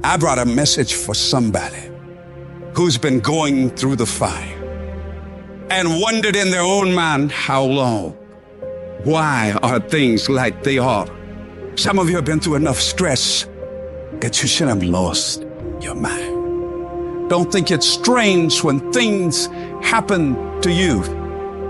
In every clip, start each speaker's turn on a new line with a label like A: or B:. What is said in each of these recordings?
A: I brought a message for somebody who's been going through the fire and wondered in their own mind, how long? Why are things like they are? Some of you have been through enough stress that you should have lost your mind. Don't think it's strange when things happen to you,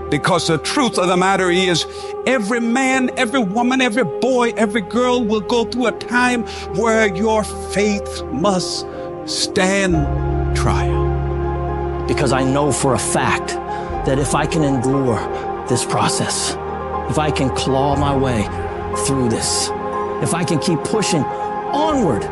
A: because the truth of the matter is every man, every woman, every boy, every girl will go through a time where your faith must stand trial.
B: Because I know for a fact that if I can endure this process, if I can claw my way through this, if I can keep pushing onward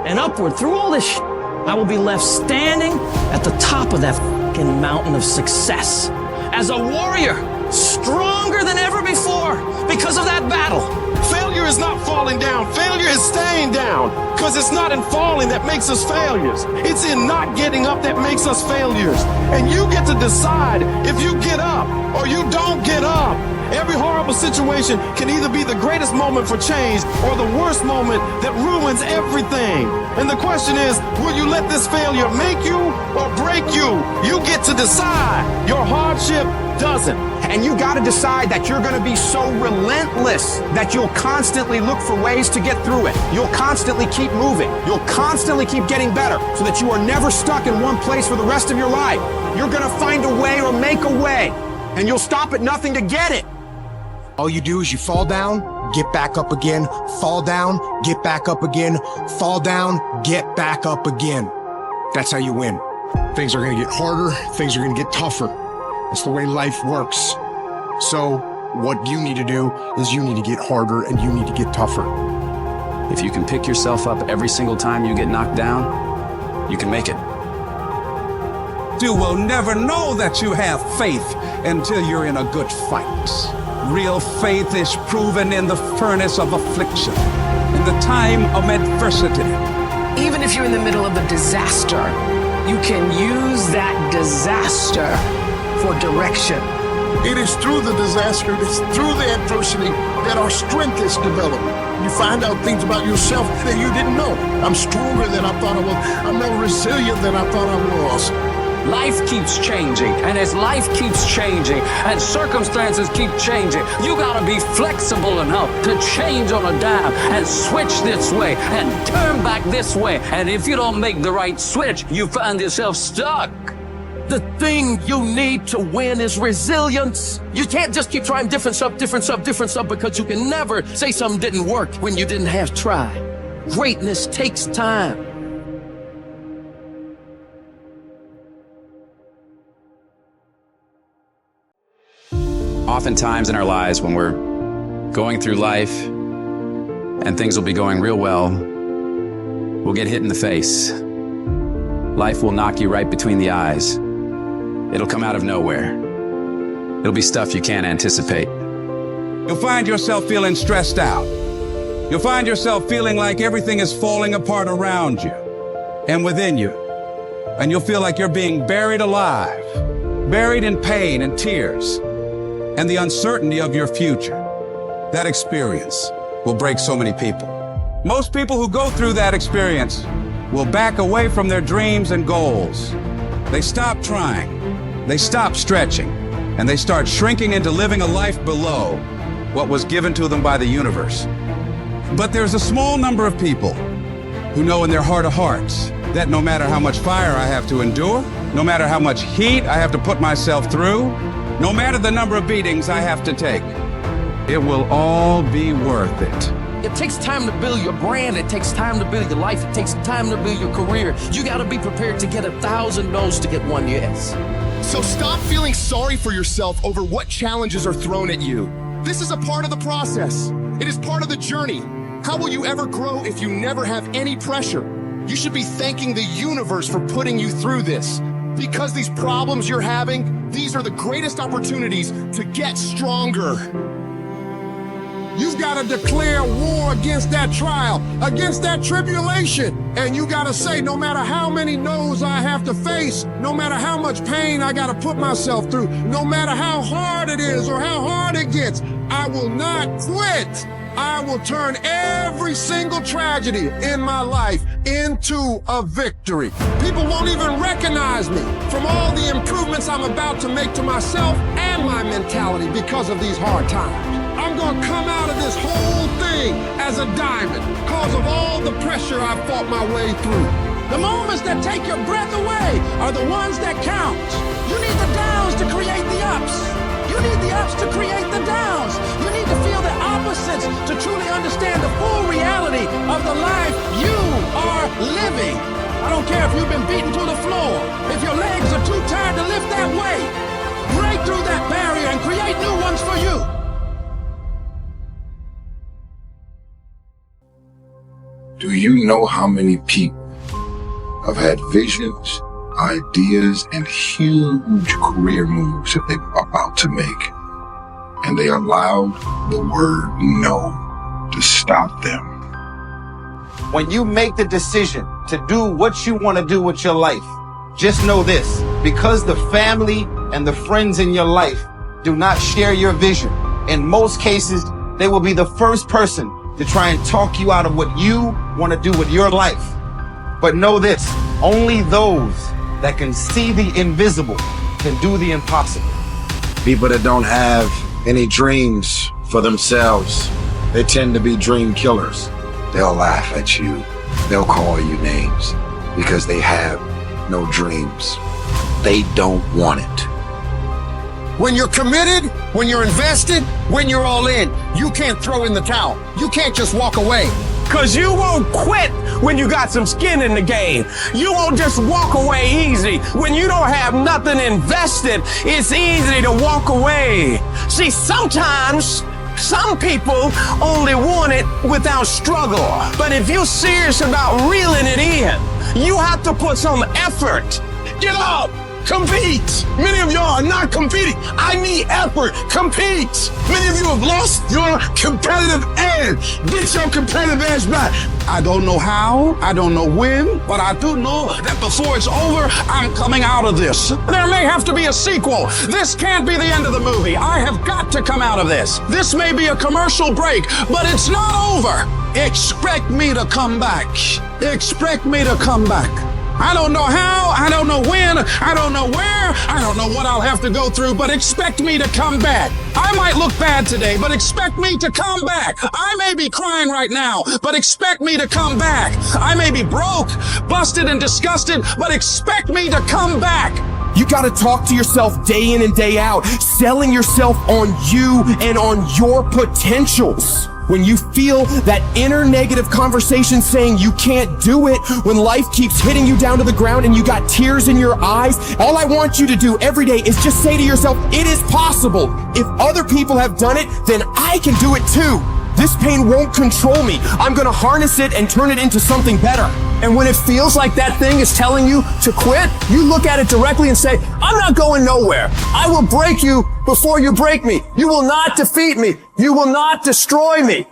B: and upward through all this I will be left standing at the top of that fucking mountain of success as a warrior, stronger than ever before because of that battle.
C: Failure is not falling down. Failure is staying down, because it's not in falling that makes us failures. It's in not getting up that makes us failures. And you get to decide if you get up or you don't get up. Every horrible situation can either be the greatest moment for change or the worst moment that ruins everything. And the question is, will you let this failure make you or break you? You get to decide. Your hardship doesn't.
D: And you got to decide that you're going to be so relentless that you'll constantly look for ways to get through it. You'll constantly keep moving. You'll constantly keep getting better so that you are never stuck in one place for the rest of your life. You're going to find a way or make a way, and you'll stop at nothing to get it.
E: All you do is you fall down, get back up again, fall down, get back up again, fall down, get back up again. That's how you win. Things are going to get harder. Things are going to get tougher. That's the way life works. So what you need to do is you need to get harder and you need to get tougher.
F: If you can pick yourself up every single time you get knocked down, you can make it.
A: You will never know that you have faith until you're in a good fight. Real faith is proven in the furnace of affliction, in the time of adversity.
G: Even if you're in the middle of a disaster, you can use that disaster for direction.
H: It is through the disaster, it's through the adversity that our strength is developed. You find out things about yourself that you didn't know. I'm stronger than I thought I was. I'm more resilient than I thought I was.
I: Life keeps changing, and as life keeps changing and circumstances keep changing, you gotta be flexible enough to change on a dime and switch this way and turn back this way. And if you don't make the right switch, you find yourself stuck.
C: The thing you need to win is resilience. You can't just keep trying different stuff, because you can never say something didn't work when you didn't have tried. Greatness takes time.
F: Oftentimes in our lives when we're going through life and things will be going real well, we'll get hit in the face. Life will knock you right between the eyes. It'll come out of nowhere. It'll be stuff you can't anticipate.
A: You'll find yourself feeling stressed out. You'll find yourself feeling like everything is falling apart around you and within you. And you'll feel like you're being buried alive, buried in pain and tears and the uncertainty of your future. That experience will break so many people. Most people who go through that experience will back away from their dreams and goals. They stop trying, they stop stretching, and they start shrinking into living a life below what was given to them by the universe. But there's a small number of people who know in their heart of hearts that no matter how much fire I have to endure, no matter how much heat I have to put myself through, no matter the number of beatings I have to take, it will all be worth it.
C: It takes time to build your brand. It takes time to build your life. It takes time to build your career. You got to be prepared to get 1,000 no's to get one yes.
E: So stop feeling sorry for yourself over what challenges are thrown at you. This is a part of the process. It is part of the journey. How will you ever grow if you never have any pressure? You should be thanking the universe for putting you through this. Because these problems you're having, these are the greatest opportunities to get stronger.
H: You've got to declare war against that trial, against that tribulation. And you got to say, no matter how many no's I have to face, no matter how much pain I got to put myself through, no matter how hard it is or how hard it gets, I will not quit. I will turn every single tragedy in my life into into a victory. People won't even recognize me from all the improvements I'm about to make to myself and my mentality because of these hard times. I'm gonna come out of this whole thing as a diamond because of all the pressure I've fought my way through. The moments that take your breath away are the ones that count. You need the downs to create the ups. You need the ups to create the downs. You need to feel the opposites to truly understand the full reality of the life you are living. I don't care if you've been beaten to the floor, if your legs are too tired to lift that weight. Break through that barrier and create new ones for you.
J: Do you know how many people have had visions, ideas, and huge career moves that they were about to make, and they allowed the word no to stop them?
K: When you make the decision to do what you want to do with your life, just know this: because the family and the friends in your life do not share your vision, in most cases, they will be the first person to try and talk you out of what you want to do with your life. But know this: only those that can see the invisible can do the impossible.
L: People that don't have any dreams for themselves, they tend to be dream killers.
J: They'll laugh at you. They'll call you names because they have no dreams. They don't want it.
H: When you're committed, when you're invested, when you're all in, you can't throw in the towel. You can't just walk away.
D: Cause you won't quit when you got some skin in the game. You won't just walk away easy. When you don't have nothing invested, it's easy to walk away. See, sometimes some people only want it without struggle. But if you're serious about reeling it in, you have to put some effort. Get up! Compete! Many of y'all are not competing. I need effort. Compete! Many of you have lost your competitive edge. Get your competitive edge back. I don't know how, I don't know when, but I do know that before it's over, I'm coming out of this. There may have to be a sequel. This can't be the end of the movie. I have got to come out of this. This may be a commercial break, but it's not over. Expect me to come back. Expect me to come back. I don't know how, I don't know when, I don't know where, I don't know what I'll have to go through, but expect me to come back. I might look bad today, but expect me to come back. I may be crying right now, but expect me to come back. I may be broke, busted, and disgusted, but expect me to come back.
M: You gotta talk to yourself day in and day out, selling yourself on you and on your potentials. When you feel that inner negative conversation saying you can't do it, when life keeps hitting you down to the ground and you got tears in your eyes, all I want you to do every day is just say to yourself, it is possible. If other people have done it, then I can do it too. This pain won't control me. I'm gonna harness it and turn it into something better. And when it feels like that thing is telling you to quit, you look at it directly and say, I'm not going nowhere. I will break you before you break me. You will not defeat me. You will not destroy me.